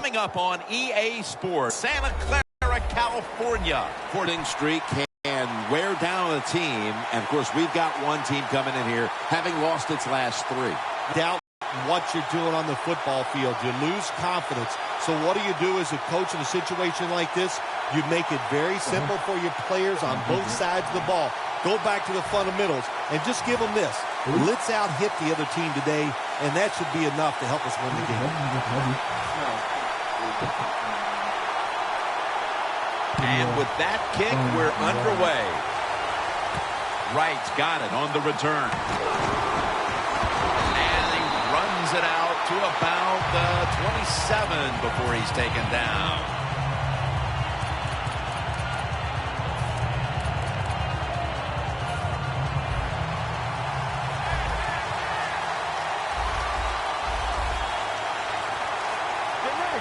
Coming up on EA Sports, Santa Clara, California. Sporting streak can wear down a team. And, of course, we've got one team coming in here having lost its last 3. Doubt what you're doing on the football field. You lose confidence. So what do as a coach in a situation like this? You make it very simple for your players on both sides of the ball. Go back to the fundamentals and just give them this. Let's out-hit the other team today, and that should be enough to help us win the game. And with that kick, we're underway. Wright's got it on the return. And he runs it out to about the 27 before he's taken down.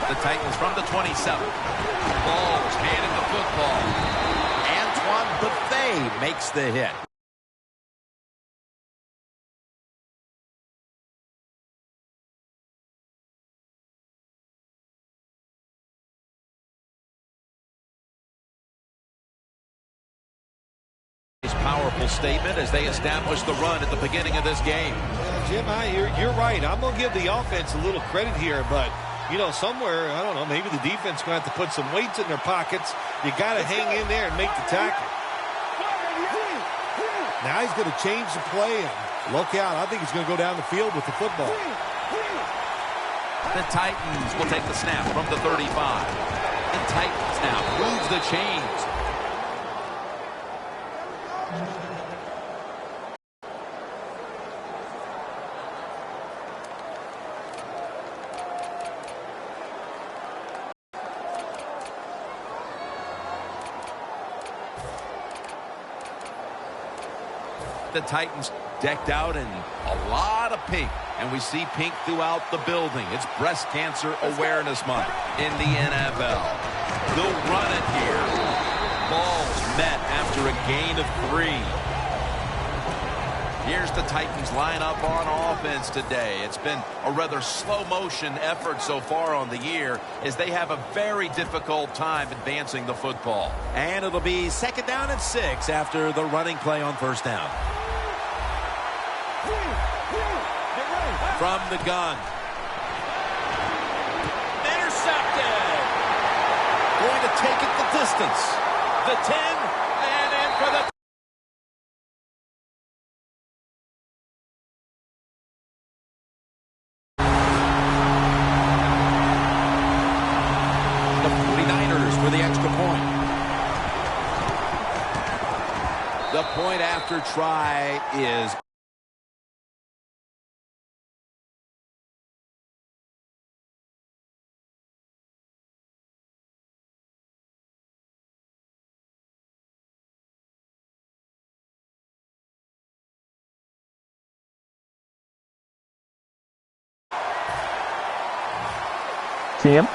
The Titans from the 27. Balls handed the football. Antoine Buffet makes the hit. His powerful statement as they establish the run at the beginning of this game. Jim, you're right. I'm going to give the offense a little credit here, but you know, somewhere, I don't know, maybe the defense going to have to put some weights in their pockets. You got to hang in there and make the tackle. Now he's going to change the play, and look out. I think he's going to go down the field with the football. The Titans will take the snap from the 35. The Titans now moves the chains. The Titans decked out in a lot of pink, and we see pink throughout the building. It's Breast Cancer Awareness Month in the NFL. They'll run it here. Balls met after a gain of 3. Here's the Titans lineup on offense today. It's been a rather slow motion effort so far on the year as they have a very difficult time advancing the football. And it'll be 2nd down and 6 after the running play on 1st down. From the gun. Intercepted. Going to take it the distance. The 10 and in for the for the extra point. The point after try is Sam?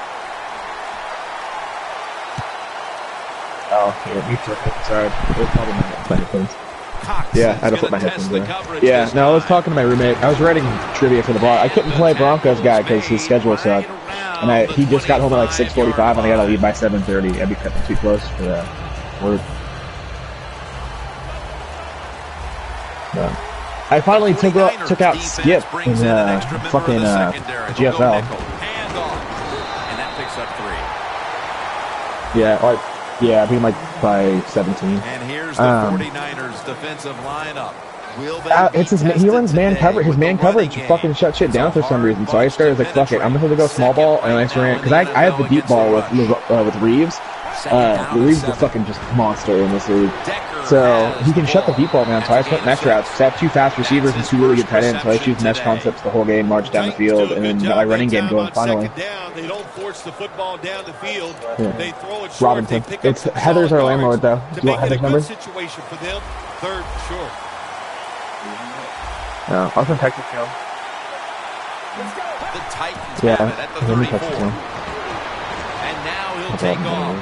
Oh, yeah, me too. Sorry. It was probably my headphones. Yeah, I had to put my headphones in. Yeah, no, I was talking to my roommate. I was writing trivia for the bar. I couldn't play Broncos guy because his schedule sucked. And he just got home at like 6:45 and I got to leave by 7:30. I'd be cutting too close for work. I finally took out Skip in fucking GFL. And that picks up 3. Yeah, I beat him like by 17. And here's the 49ers defensive lineup. He runs man coverage. His man coverage fucking shut shit down for some reason. So I started like, fuck it, I'm going to go small ball, and I just ran because I have the deep ball with Reeves. Reeves is a fucking just monster in this league. So he can shut the deep ball down. So I just went mesh routes. So I have 2 fast receivers and 2 really good tight ends. So I just use mesh concepts the whole game, march down the field, and then my running game going finally. They don't force the football down the field. Yeah. They throw it short. Robinson. It's Heather's our landlord though. Do you want Heather's number? Situation for them. 3rd short. No, I was in Texas too. The Titans yeah, have it at the 34. And now he'll take off.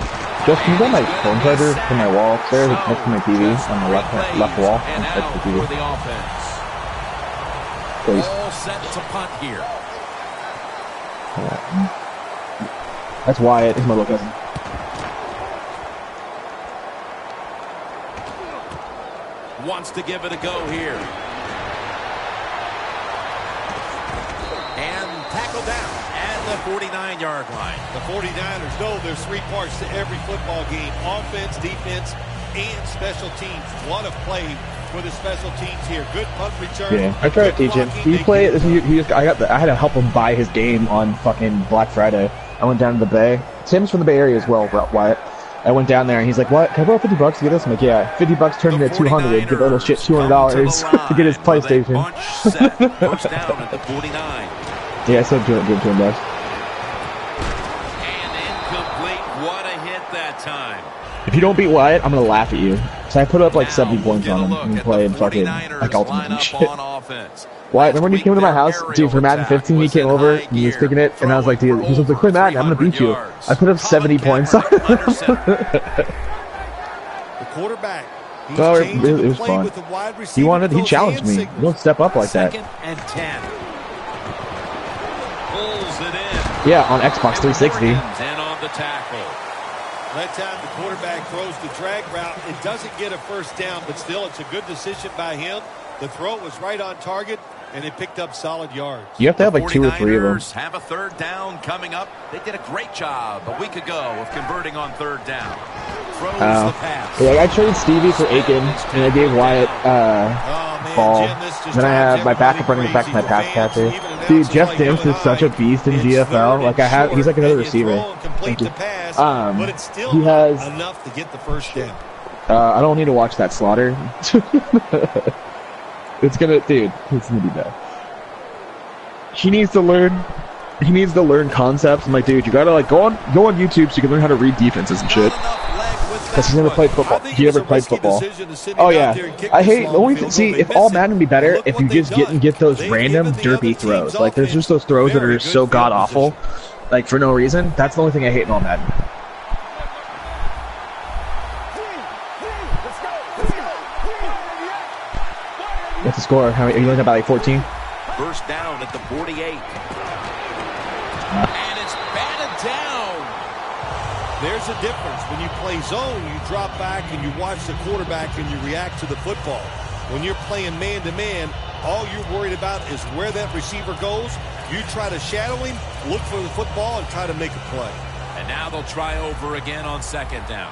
Just can you get my phone charger from my wall upstairs next to my TV on the left wall? And now the TV. for the offense. Please. All set to punt here. That's Wyatt. He's my little cousin. Wants to give it a go here. And tackled down at the 49-yard line. The 49ers know there's three parts to every football game: offense, defense, and special teams. What a play for the special teams here. Good punt return. Yeah, I tried to teach him. He played. I had to help him buy his game on fucking Black Friday. I went down to the Bay. Tim's from the Bay Area as well, Wyatt. I went down there and he's like, "What? Can I borrow $50 to get this?" I'm like, "Yeah." $50 turned into $200. Give that little shit $200 to get his PlayStation. First down at the 49. Yeah, I still give it to him, guys. And incomplete. What a hit that time. If you don't beat Wyatt, I'm gonna laugh at you. So I put up like 70 points on him and he played fucking like ultimate and shit. Wyatt, remember when you came to my house, dude, for Madden 15, he came over and he was picking it, and I was like, dude, he was like, "Play Madden, I'm gonna beat you." I put up 70 points on him. The quarterback. Oh, it was fun. He challenged me. You don't step up like that. Second and 10. Pulls it in. Yeah, on Xbox 360. And on the tackle. That time the quarterback throws the drag route. It doesn't get a first down, but still it's a good decision by him. The throw was right on target, and it picked up solid yards. You have to have like 2 or 3 of them. Have a third down coming up. They did a great job a week ago of converting on third down. Throws the pass. Yeah, I traded Stevie for Aiken, and I gave Wyatt ball. Then I have my backup running back to my pass catcher. Dude, Jeff Dance is such a beast in GFL. Like he's like another receiver. Thank you. But it's still he has enough to get the first down. I don't need to watch that slaughter. It's gonna be bad. He needs to learn concepts. I'm like, dude, you gotta like go on YouTube so you can learn how to read defenses and shit. Because he's never played football. He never played football. Oh yeah, I hate the only thing. See, if all Madden would be better if you just get those random derpy throws. Like there's just those throws that are so god awful, like for no reason. That's the only thing I hate in all Madden. What's the score? How are you looking about like 14? First down at the 48. And it's batted down. There's a difference. When you play zone, you drop back and you watch the quarterback and you react to the football. When you're playing man-to-man, all you're worried about is where that receiver goes. You try to shadow him, look for the football, and try to make a play. And now they'll try over again on second down.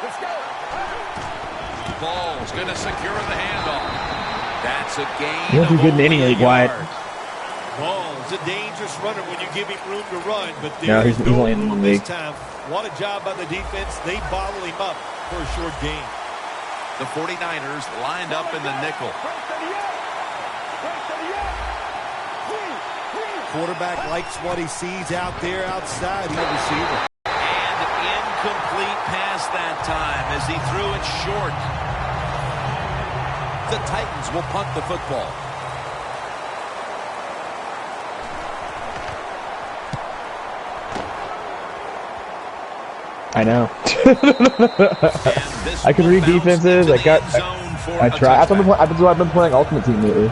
Let's go. Ball's going to secure the handoff. That's a gain. You don't do good in any league, Wyatt. Ball's a dangerous runner when you give him room to run, but no, he's only in one league. Time. What a job by the defense. They bottle him up for a short gain. The 49ers lined up in the nickel. Quarterback likes what he sees out there outside the receiver. And incomplete pass that time as he threw it short. The Titans will punt the football. I know. I can read defenses. I try. I've been playing Ultimate Team lately.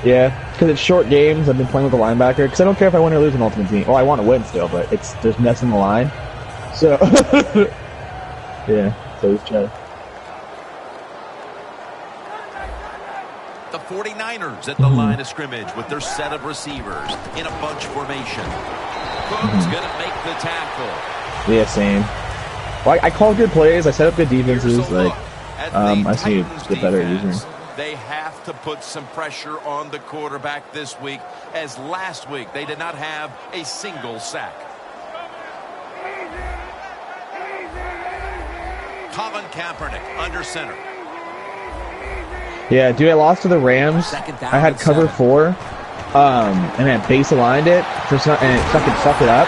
Yeah, because it's short games. I've been playing with a linebacker because I don't care if I win or lose an Ultimate Team. Well, I want to win still, but there's mess in the line. So yeah, so just try. The 49ers at the line of scrimmage with their set of receivers in a bunch formation. Cook's going to make the tackle. Yeah, same. Well, I call good plays. I set up good defenses. Like, I just need to get better at using. They have to put some pressure on the quarterback this week, as last week they did not have a single sack. Colin Kaepernick under center. Yeah, dude, I lost to the Rams. I had cover 4, and then base aligned it and it fucking fucked it up.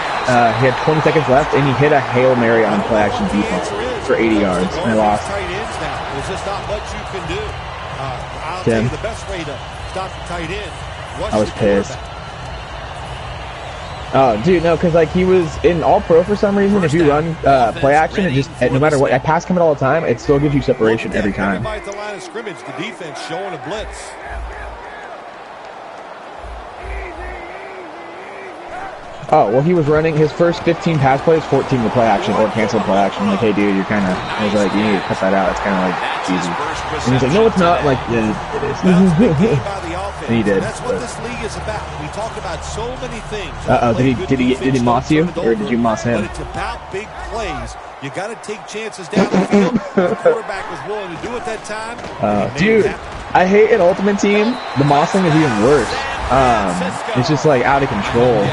He had 20 seconds left, and he hit a Hail Mary on play action defense for 80 yards, and I lost. There's just not much you can do. I'll tell you the best way to stop the tight end. I was pissed. Oh, dude, no, because like he was in All-Pro for some reason. If you run play action, it just no matter what, I pass him it all the time. It still gives you separation every time. At the line of scrimmage, the defense showing a blitz. Oh, well, he was running his first 15 pass plays, 14 were play action or canceled play action. I'm like, hey, dude, you're kind of, I was like, you need to cut that out. It's kind of like easy. And he's like, no, it's not. I'm like, yeah, it is. And he did. That's what this league is about. We talk about so many things. Did he moss you, or did you moss him? But it's about big plays. You got to take chances down the field. The quarterback was willing to do it that time. Dude, I hate an Ultimate Team. The mossing is even worse. It's just like out of control.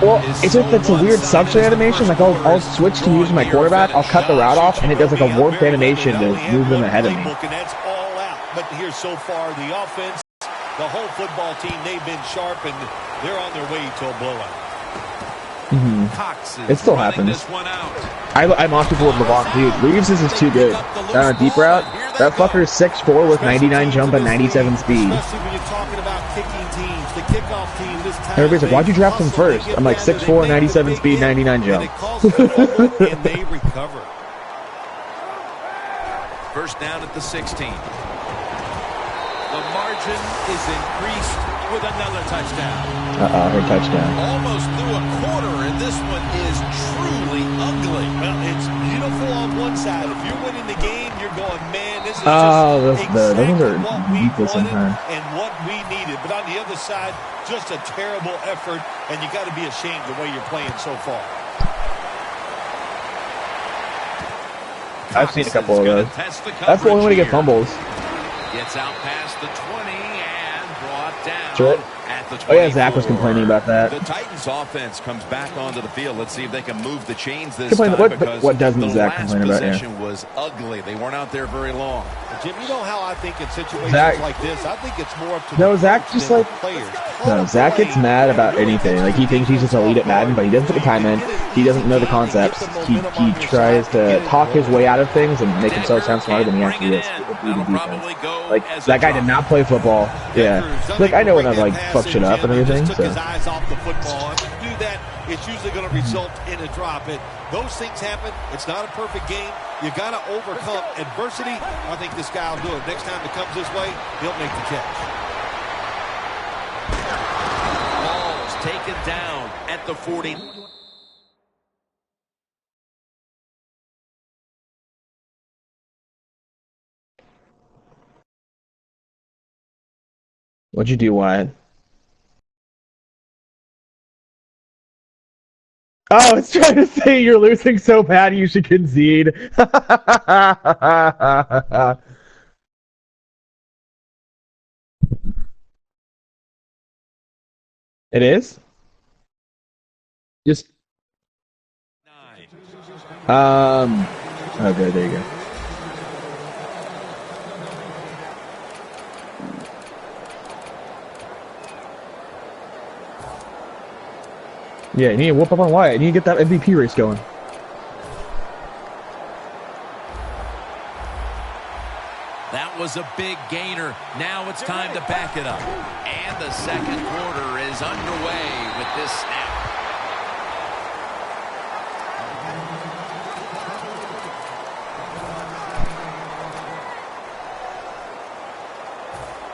Well, it's just it's a weird suction animation. Like I'll switch to using my quarterback. I'll cut the route off, and it does like a warped animation to move them ahead of me. That's all out. But here so far, the offense, the whole football team, they've been sharp, and they're on their way to a blowout. It still happens. I mock people with Levant, dude. Reeves is too good. On a deep route, that fucker is 6'4" with 99 jump and 97 speed. Everybody's like, why'd you draft him first? I'm like, 6'4", 97 speed, 99 jump. And they recover. First down at the 16. The margin is increased with another touchdown. Her touchdown. Almost through a quarter, and this one is truly ugly. Well, it's beautiful on one side. If you're winning the game, you're going, man, this is those exactly ones are what we deep sometimes. and what we needed. But on the other side, just a terrible effort, and you got to be ashamed the way you're playing so far. I've seen a couple of those. That's the only way to get fumbles. Gets out past the 20 and brought down Sure. at the 24. Oh yeah, Zach was complaining about that. The Titans offense comes back onto the field. Let's see if they can move the chains this time, because what doesn't the Zach last complain about? Yeah. possession was ugly. They weren't out there very long. Jim, you know how I think in situations Zach, like this, I think it's more up to no, the Zach just like players. no, Zach gets mad about anything. Like he thinks he's just elite at Madden, but he doesn't put the time in. He doesn't know the concepts. He tries to talk his way out of things and make himself sound smarter than he actually is. Like that guy did not play football. Yeah, like I know when I like fuck shit up and everything. So. It's usually going to result in a drop. Those things happen. It's not a perfect game. You got to overcome adversity. I think this guy will do it. Next time it comes this way, he'll make the catch. Ball's taken down at the 40. What'd you do, Wyatt? Oh, it's trying to say you're losing so bad you should concede. It is? Just... Oh, good, there you go. Yeah, you need to whoop up on Wyatt. You need to get that MVP race going. That was a big gainer. Now it's time to back it up. And the second quarter is underway with this snap.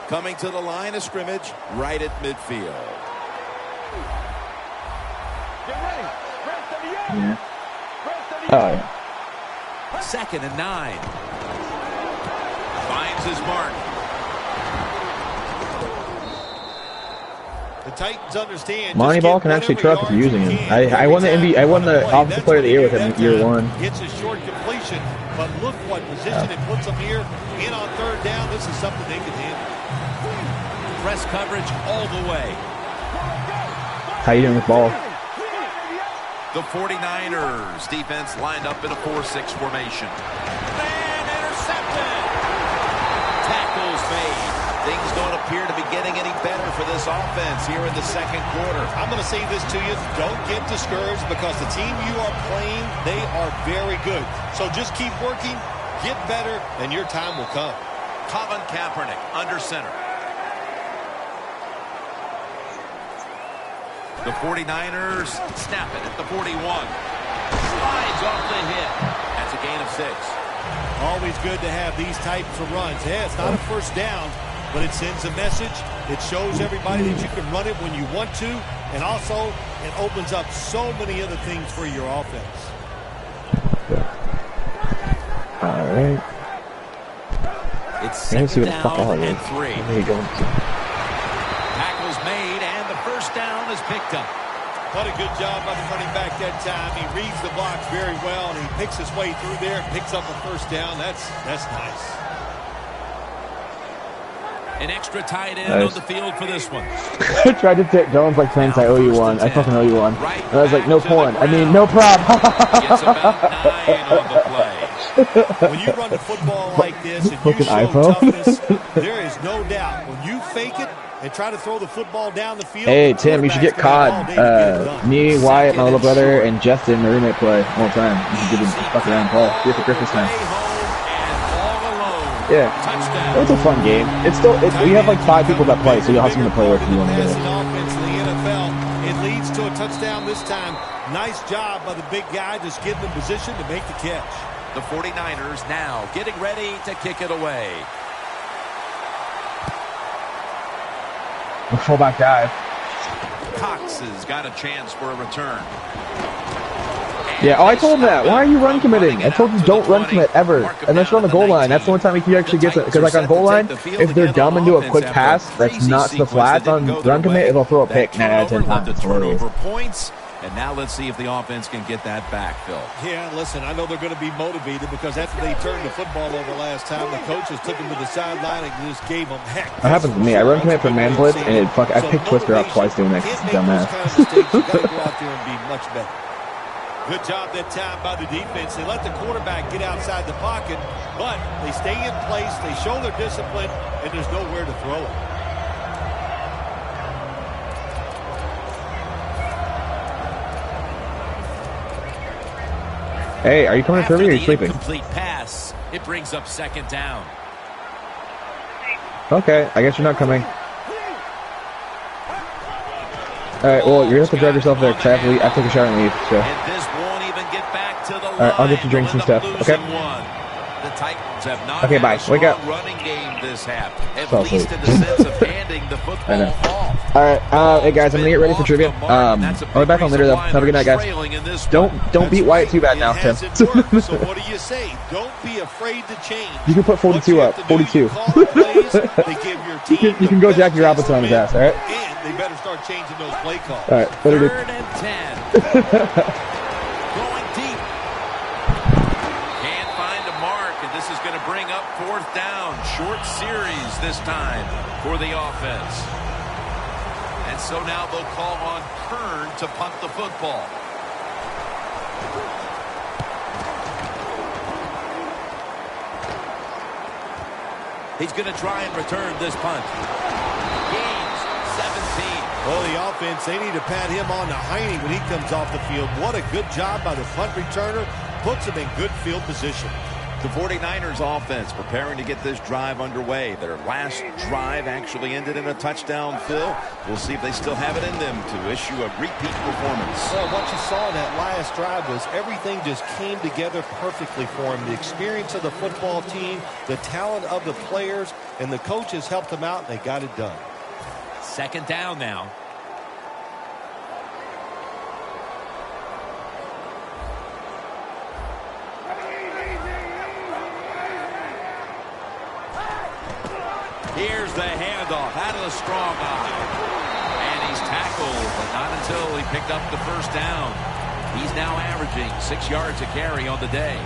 Coming to the line of scrimmage, right at midfield. Yeah. Oh, yeah. 2nd and 9. Finds his mark. The Titans understand. Monty Ball can actually truck if you're using him. I won the Offensive Player of the Year with him in year 1. It's a short completion, but look what position it puts them here. In on 3rd down, this is something they can handle. Press coverage all the way. How you doing with ball? The 49ers defense lined up in a 4-6 formation. And intercepted. Tackles made. Things don't appear to be getting any better for this offense here in the second quarter. I'm going to say this to you. Don't get discouraged, because the team you are playing, they are very good. So just keep working, get better, and your time will come. Colin Kaepernick under center. The 49ers snap it at the 41. Slides off the hit. That's a gain of 6. Always good to have these types of runs. Yeah, it's not a first down, but it sends a message. It shows everybody that you can run it when you want to, and also it opens up so many other things for your offense. All right. It's second down and 3. There you go. Tackle's made, and the first down is picked up. What a good job by the running back that time. He reads the blocks very well, and he picks his way through there and picks up a first down. That's nice. An extra tight end on the field for this one. I tried to take Jones like thanks, I owe you one. I fucking owe you one. And I was like, no porn. I mean, no prob. Gets about 9 on the play. When you run the football like this and you show toughness, there is no doubt. When you fake it and try to throw the football down the field. Hey, Tim, you should get COD. Me, Wyatt, my little brother, and Justin, the roommate, play all the time. You should give him fuck around and play. Do it for Christmas time. Yeah. It's a fun game. We have like 5 people that play, so you'll have someone to play with if you want to do it. It leads to a touchdown this time. Nice job by the big guy, just getting in position to make the catch. The 49ers now getting ready to kick it away. Fullback dive. Cox has got a chance for a return. Yeah, I told him that. Why are you run committing? I told you don't run commit ever. Unless you're on the goal line. That's the only time he actually gets it. Because like on goal line, if they're dumb and do a quick pass that's not to the flats on run commit, it'll throw a pick 9 out of 10 times. Turnover points. And now let's see if the offense can get that back, Phil. Yeah, listen, I know they're going to be motivated because after they turned the football over last time, the coaches took them to the sideline and just gave them heck. That happens to me. I run commit for man blitz, and I picked Twister up twice doing that. Dumbass. You got to go out there and be much better. Good job that time by the defense. They let the quarterback get outside the pocket, but they stay in place, they show their discipline, and there's nowhere to throw it. Hey, are you coming to Kirby or are you sleeping? Complete pass. It brings up second down. Okay, I guess you're not coming. Alright, well, you're going to have to drive yourself there, because I take a shower and leave, so. And this won't even get back to the line. Alright, I'll get you drinks and stuff, okay? The Titans have not okay, bye. Wake up. Running game this half, at So least in the sense of handing the football off. Alright, hey guys, I'm going to get ready for trivia. I'll be back on later, though. Have a good night, guys. Don't beat Wyatt too bad now, Tim. So what do you say? Don't be afraid to change. You can put 42 up. 42. You can go Jackie Robinson on his ass, alright? And they better start changing those play calls. Alright, better do. 3rd and 10. Going deep. Can't find a mark, and this is going to bring up 4th down. Short series this time for the offense. And so now they'll call on Kern to punt the football. He's going to try and return this punt. Gains 17. Well, the offense, they need to pat him on the hiney when he comes off the field. What a good job by the punt returner. Puts him in good field position. The 49ers offense preparing to get this drive underway. Their last drive actually ended in a touchdown, Phil. We'll see if they still have it in them to issue a repeat performance. Well, what you saw in that last drive was everything just came together perfectly for him. The experience of the football team, the talent of the players, and the coaches helped them out, and they got it done. 2nd down now. Here's the handoff out of the strong eye. And he's tackled, but not until he picked up the first down. He's now averaging 6 yards a carry on the day.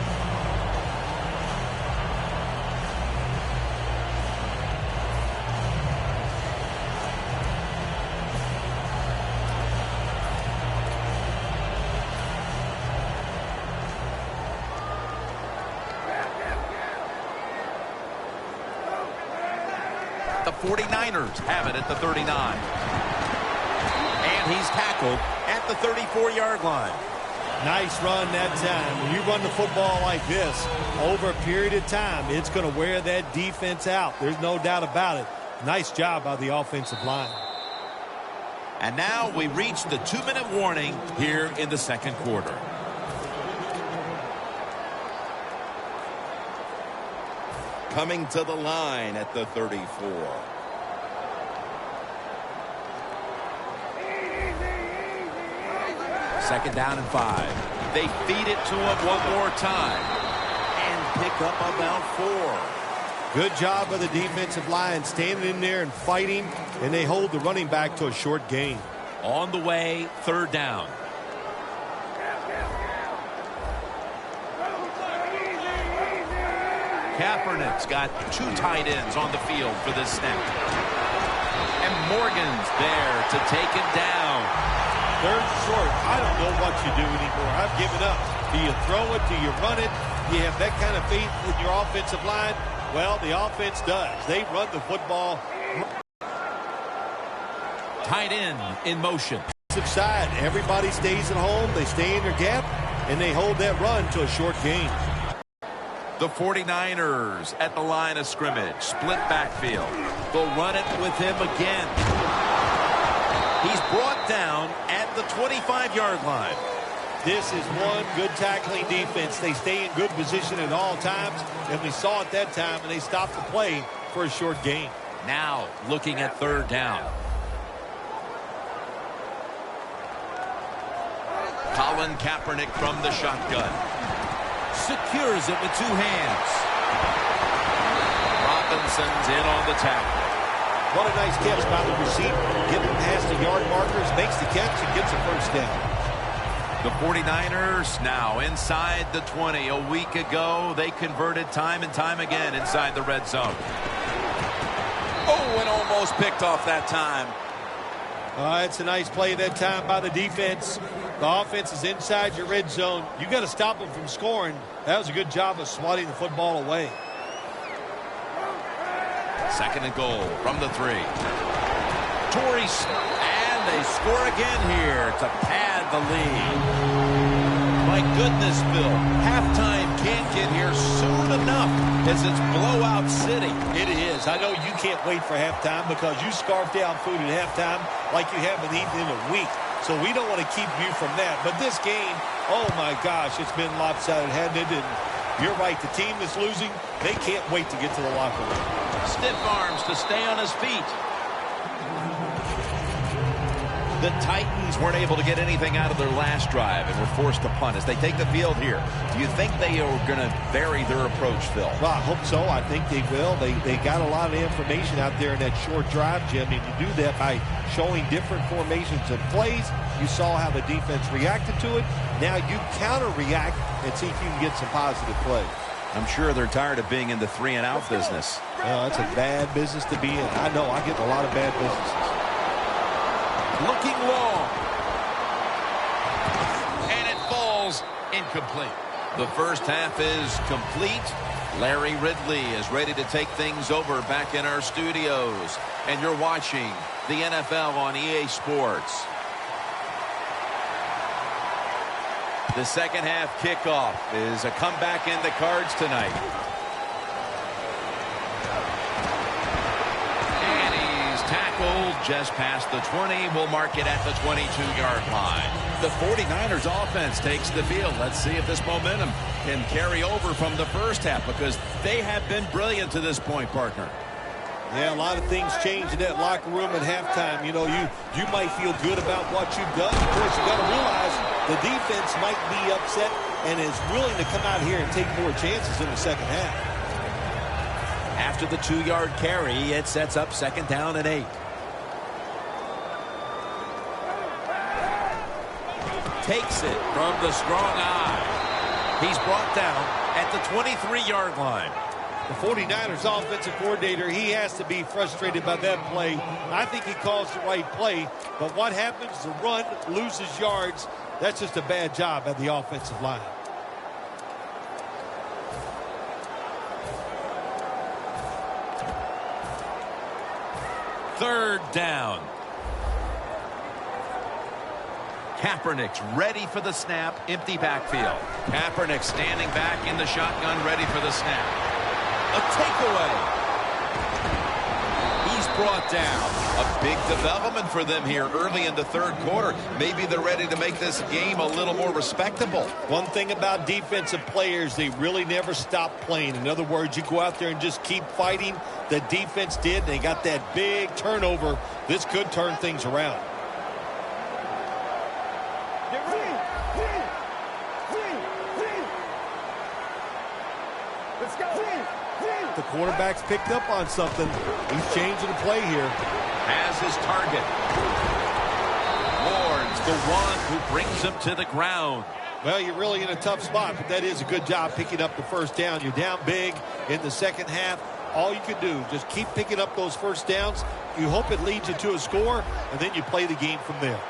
The 49ers have it at the 39. And he's tackled at the 34-yard line. Nice run that time. When you run the football like this, over a period of time, it's going to wear that defense out. There's no doubt about it. Nice job by the offensive line. And now we reach the 2-minute warning here in the 2nd quarter. Coming to the line at the 34. Second down and 5. They feed it to him one more time. And pick up about 4. Good job by the defensive line standing in there and fighting, and they hold the running back to a short gain. On the way, third down. Kaepernick's got 2 tight ends on the field for this snap. And Morgan's there to take it down. Third and short. I don't know what you do anymore. I've given up. Do you throw it? Do you run it? Do you have that kind of faith in your offensive line? Well, the offense does. They run the football. Tight end in motion. Side. Everybody stays at home. They stay in their gap, and they hold that run to a short gain. The 49ers at the line of scrimmage. Split backfield. They'll run it with him again. He's brought down at the 25-yard line. This is one good tackling defense. They stay in good position at all times, and we saw it that time, and they stopped the play for a short gain. Now looking at third down. Colin Kaepernick from the shotgun. Secures it with 2 hands. Robinson's in on the tackle. What a nice catch by the receiver. Getting past the yard markers, makes the catch, and gets a first down. The 49ers now inside the 20. A week ago, they converted time and time again inside the red zone. Oh, and almost picked off that time. It's a nice play that time by the defense. The offense is inside your red zone. You got to stop them from scoring. That was a good job of swatting the football away. Second and goal from the 3. Torrey, and they score again here to pad the lead. My goodness, Bill. Halftime can't get here soon enough as it's blowout city. It is. I know you can't wait for halftime because you scarf down food at halftime like you haven't eaten in a week. So we don't want to keep you from that. But this game, oh my gosh, it's been lopsided, hasn't it? And you're right, the team that's losing, they can't wait to get to the locker room. Stiff arms to stay on his feet. The Titans weren't able to get anything out of their last drive and were forced to punt as they take the field here. Do you think they are going to vary their approach, Phil? Well, I hope so. I think they will. They got a lot of information out there in that short drive, Jim, and you do that by showing different formations and plays. You saw how the defense reacted to it. Now you counter-react and see if you can get some positive plays. I'm sure they're tired of being in the 3-and-out business. It's a bad business to be in. I know. I get a lot of bad businesses. Looking long. And it falls incomplete. The first half is complete. Larry Ridley is ready to take things over back in our studios. And you're watching the NFL on EA Sports. The second half kickoff is a comeback in the cards tonight. And he's tackled just past the 20. We'll mark it at the 22-yard line. The 49ers offense takes the field. Let's see if this momentum can carry over from the first half because they have been brilliant to this point, partner. Yeah, a lot of things change in that locker room at halftime. You know, you might feel good about what you've done. Of course, you got to realize the defense might be upset and is willing to come out here and take more chances in the second half. After the 2-yard carry, it sets up second down and 8. Takes it from the strong eye. He's brought down at the 23-yard line. The 49ers offensive coordinator, he has to be frustrated by that play. I think he calls the right play, but what happens? The run loses yards. That's just a bad job at the offensive line. Third down. Kaepernick's ready for the snap. Empty backfield. Kaepernick standing back in the shotgun, ready for the snap. A takeaway. He's brought down. A big development for them here early in the third quarter. Maybe they're ready to make this game a little more respectable. One thing about defensive players, they really never stop playing. In other words, you go out there and just keep fighting. The defense did. They got that big turnover. This could turn things around. The quarterback's picked up on something. He's changing the play here. Has his target. Ward's the one who brings him to the ground. Well, you're really in a tough spot, but that is a good job picking up the first down. You're down big in the second half. All you can do, just keep picking up those first downs. You hope it leads you to a score, and then you play the game from there.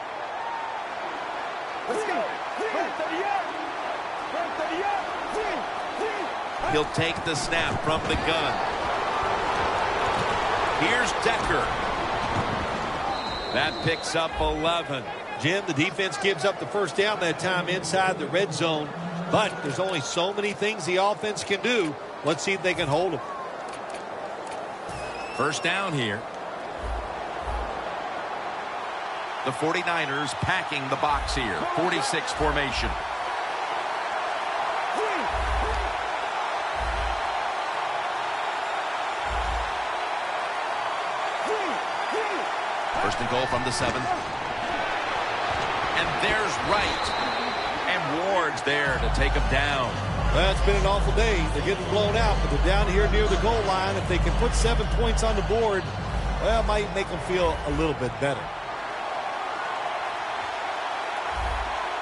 Let's go. He'll take the snap from the gun. Here's Decker. That picks up 11. Jim, the defense gives up the first down that time inside the red zone, but there's only so many things the offense can do. Let's see if they can hold them. First down here. The 49ers packing the box here. 46 formation. First and goal from the 7. And there's Wright. And Ward's there to take him down. Well, it's been an awful day. They're getting blown out, but they're down here near the goal line. If they can put 7 points on the board, well, it might make them feel a little bit better.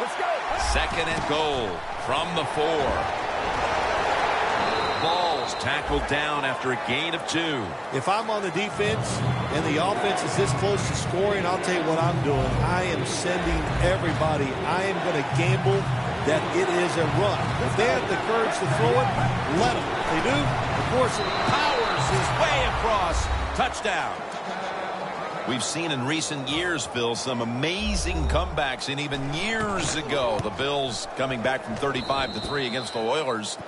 Let's go. Second and goal from the 4. Ball's tackled down after a gain of 2. If I'm on the defense and the offense is this close to scoring, I'll tell you what I'm doing. I am sending everybody. I am going to gamble that it is a run. If they have the courage to throw it, let them. If they do, of course, it Powers his way across. Touchdown. We've seen in recent years, Bill, some amazing comebacks, and even years ago, the Bills coming back from 35-3 against the Oilers.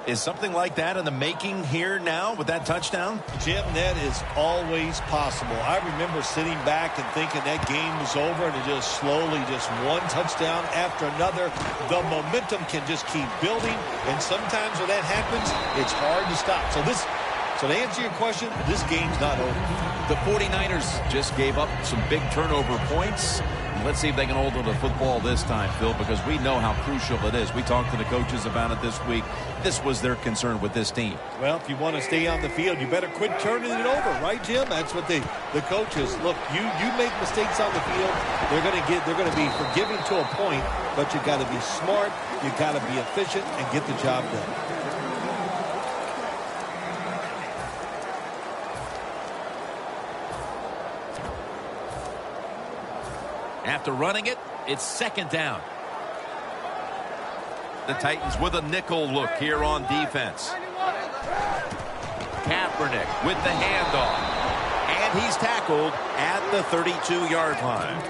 Is something like that in the making here now with that touchdown? Jim, that is always possible. I remember sitting back and thinking that game was over, and it just slowly, just one touchdown after another. The momentum can just keep building, and sometimes when that happens, it's hard to stop. So to answer your question, this game's not over. The 49ers just gave up some big turnover points. Let's see if they can hold on to football this time, Phil, because we know how crucial it is. We talked to the coaches about it this week. This was their concern with this team. Well, if you want to stay on the field, you better quit turning it over, right, Jim? That's what the coaches look. You make mistakes on the field, they're going to be forgiving to a point, but you got to be smart, you got to be efficient, and get the job done. After running it, it's second down. The Titans with a nickel look here on defense. Kaepernick with the handoff. And he's tackled at the 32-yard line.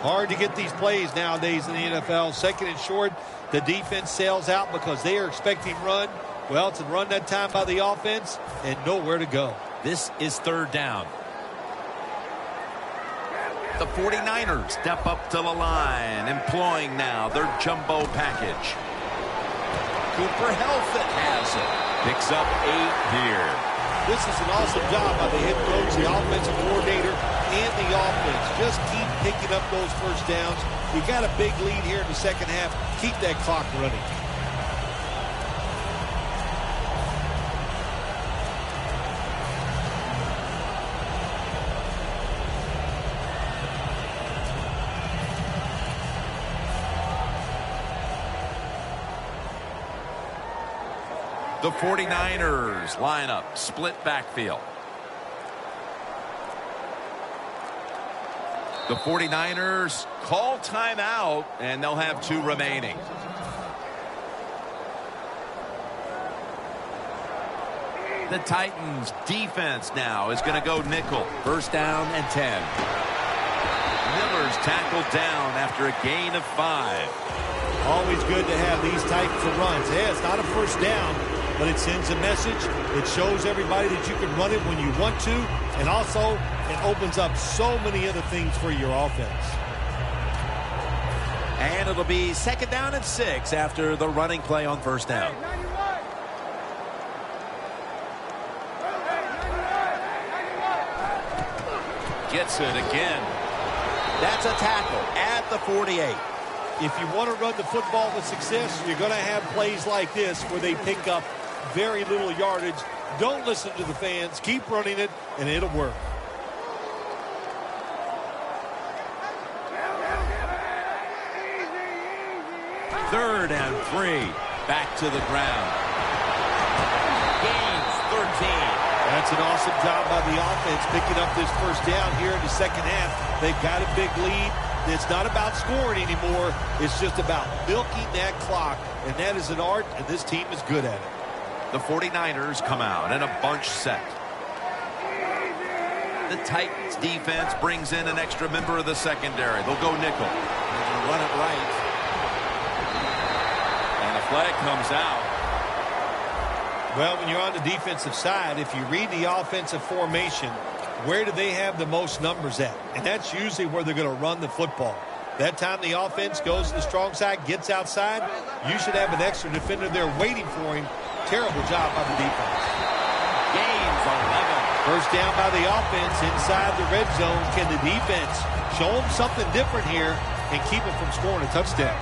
Hard to get these plays nowadays in the NFL. Second and short, the defense sails out because they are expecting run. Well, it's a run that time by the offense and nowhere to go. This is third down. The 49ers step up to the line, employing now their jumbo package. Cooper Helfet has it. Picks up 8 here. This is an awesome job by the head coach, the offensive coordinator, and the offense. Just keep picking up those first downs. You got a big lead here in the second half. Keep that clock running. The 49ers line up, split backfield. The 49ers call timeout, and they'll have 2 remaining. The Titans defense now is going to go nickel. First down and 10. Miller's tackled down after a gain of 5. Always good to have these types of runs. Yeah, it's not a first down, but it sends a message. It shows everybody that you can run it when you want to, and also it opens up so many other things for your offense. And it'll be second down and 6 after the running play on first down. Gets it again. That's a tackle at the 48. If you want to run the football with success, you're going to have plays like this where they pick up very little yardage. Don't listen to the fans. Keep running it, and it'll work. Third and 3. Back to the ground. Gains 13. That's an awesome job by the offense picking up this first down here in the second half. They've got a big lead. It's not about scoring anymore. It's just about milking that clock, and that is an art, and this team is good at it. The 49ers come out in a bunch set. The Titans defense brings in an extra member of the secondary. They'll go nickel. Run it right. And a flag comes out. Well, when you're on the defensive side, if you read the offensive formation, where do they have the most numbers at? And that's usually where they're going to run the football. That time the offense goes to the strong side, gets outside, you should have an extra defender there waiting for him. Terrible job by the defense. Gains 11. First down by the offense inside the red zone. Can the defense show them something different here and keep them from scoring a touchdown?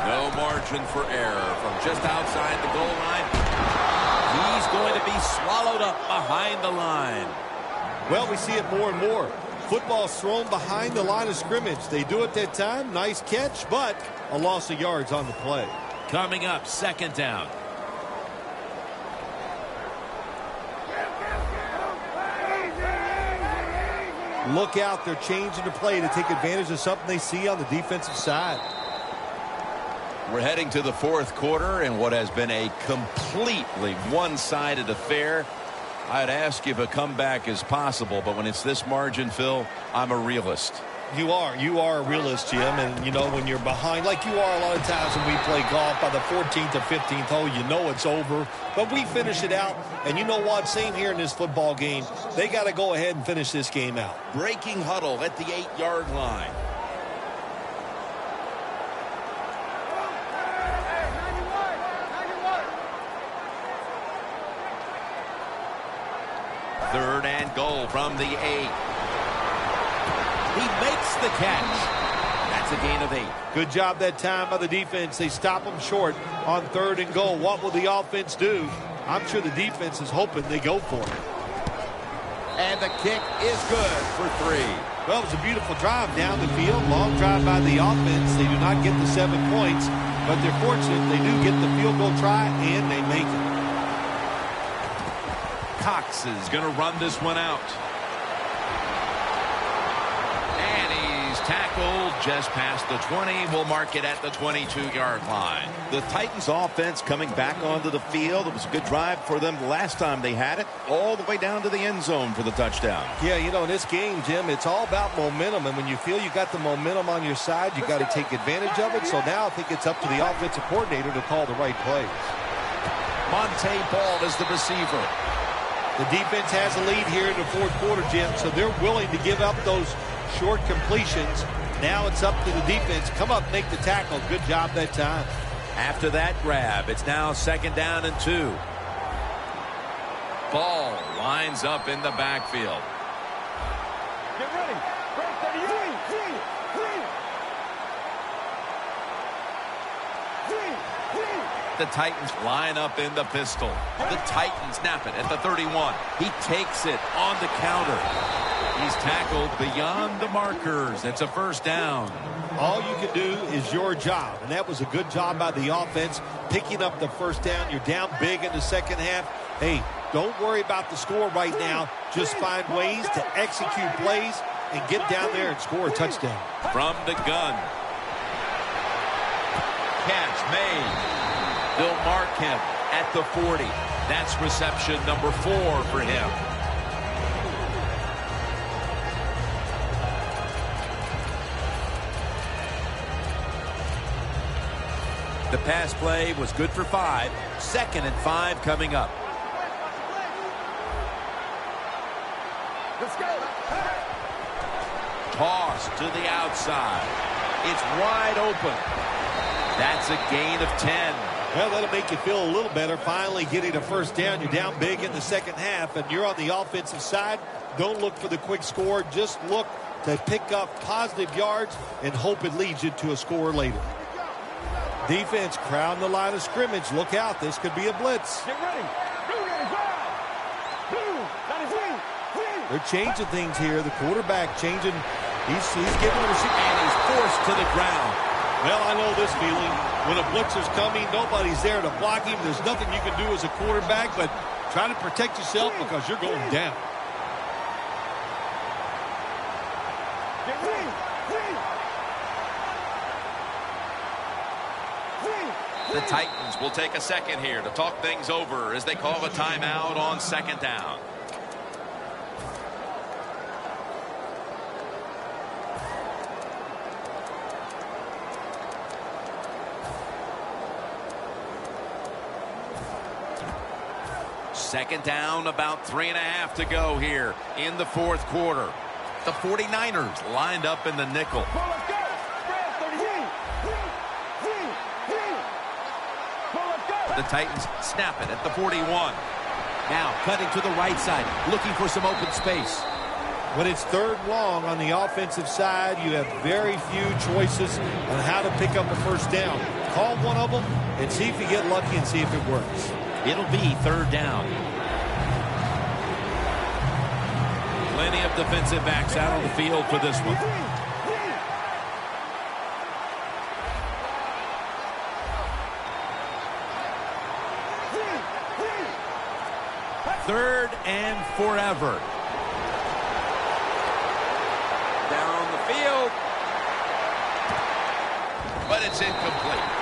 No margin for error from just outside the goal line. He's going to be swallowed up behind the line. Well, we see it more and more. Football's thrown behind the line of scrimmage. They do it that time. Nice catch, but a loss of yards on the play. Coming up, second down. Look out. They're changing the play to take advantage of something they see on the defensive side. We're heading to the fourth quarter in what has been a completely one-sided affair. I'd ask if a comeback is possible, but when it's this margin, Phil, I'm a realist. You are a realist, Jim, and you know when you're behind, like you are a lot of times when we play golf, by the 14th or 15th hole, you know it's over. But we finish it out, and you know what? Same here in this football game. They got to go ahead and finish this game out. Breaking huddle at the 8-yard line. Third and goal from the 8. He makes the catch. That's a gain of 8. Good job that time by the defense. They stop them short on third and goal. What will the offense do? I'm sure the defense is hoping they go for it. And the kick is good for 3. Well, it was a beautiful drive down the field. Long drive by the offense. They do not get the 7 points, but they're fortunate they do get the field goal try, and they make it. Cox is going to run this one out. And he's tackled just past the 20. We'll mark it at the 22-yard line. The Titans offense coming back onto the field. It was a good drive for them the last time they had it, all the way down to the end zone for the touchdown. Yeah, you know, in this game, Jim, it's all about momentum. And when you feel you got the momentum on your side, you got to take advantage of it. So now I think it's up to the offensive coordinator to call the right plays. Monte Ball is the receiver. The defense has a lead here in the fourth quarter, Jim, so they're willing to give up those short completions. Now it's up to the defense. Come up, make the tackle. Good job that time. After that grab, it's now second down and 2. Ball lines up in the backfield. Get ready. Break 33. The Titans line up in the pistol. The Titans snap it at the 31. He takes it on the counter. He's tackled beyond the markers. It's a first down. All you can do is your job, and that was a good job by the offense, picking up the first down. You're down big in the second half. Hey, don't worry about the score right now. Just find ways to execute plays and get down there and score a touchdown. From the gun. Catch made. They'll mark him at the 40. That's reception number 4 for him. The pass play was good for 5. Second and 5 coming up. Let's go. Toss to the outside. It's wide open. That's a gain of 10. Well, that'll make you feel a little better. Finally getting a first down. You're down big in the second half, and you're on the offensive side. Don't look for the quick score. Just look to pick up positive yards and hope it leads you to a score later. Defense crowding the line of scrimmage. Look out. This could be a blitz. Get ready. Blue 95. Blue 93. They're changing things here. The quarterback changing. He's giving the receiver. And he's forced to the ground. Well, I know this feeling. When a blitzer's coming, nobody's there to block him. There's nothing you can do as a quarterback but try to protect yourself because you're going down. Get ready. The Titans will take a second here to talk things over as they call a timeout on second down. Second down, about 3.5 to go here in the fourth quarter. The 49ers lined up in the nickel. Well, let's go. Spread 33. Well, let's go. The Titans snap it at the 41. Now cutting to the right side, looking for some open space. When it's third and long on the offensive side, you have very few choices on how to pick up a first down. Call one of them and see if you get lucky and see if it works. It'll be third down. Plenty of defensive backs out on the field for this one. Third and forever. Down the field. But it's incomplete.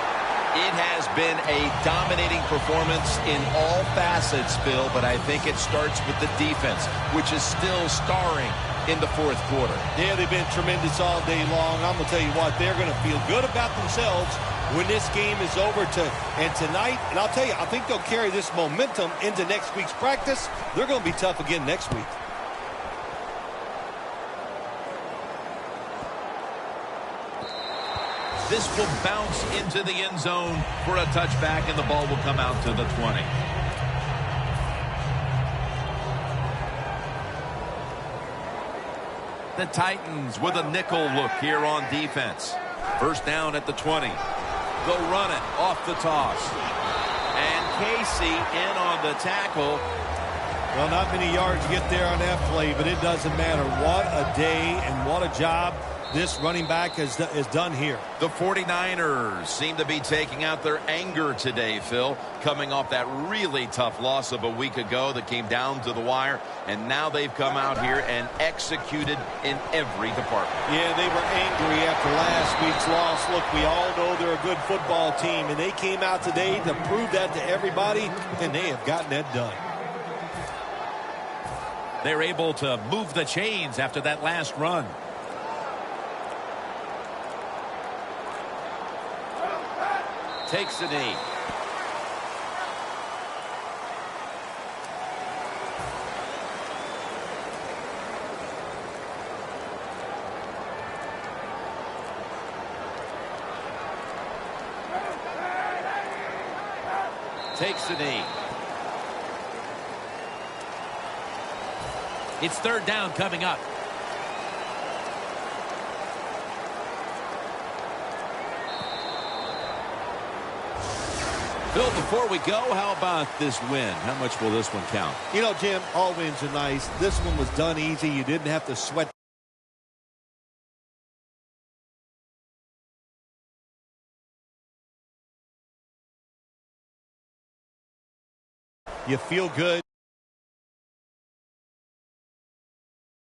It has been a dominating performance in all facets, Phil, but I think it starts with the defense, which is still starring in the fourth quarter. Yeah, they've been tremendous all day long. I'm going to tell you what, they're going to feel good about themselves when this game is over. And tonight, and I'll tell you, I think they'll carry this momentum into next week's practice. They're going to be tough again next week. This will bounce into the end zone for a touchback, and the ball will come out to the 20. The Titans with a nickel look here on defense. First down at the 20. They'll run it off the toss. And Casey in on the tackle. Well, not many yards to get there on that play, but it doesn't matter. What a day and what a job this running back has done here. The 49ers seem to be taking out their anger today, Phil, coming off that really tough loss of a week ago that came down to the wire, and now they've come out here and executed in every department. Yeah, they were angry after last week's loss. Look, we all know they're a good football team, and they came out today to prove that to everybody, and they have gotten that done. They're able to move the chains after that last run. Takes a knee. Takes a knee. It's third down coming up. Bill, before we go, how about this win? How much will this one count? You know, Jim, all wins are nice. This one was done easy. You didn't have to sweat. You feel good.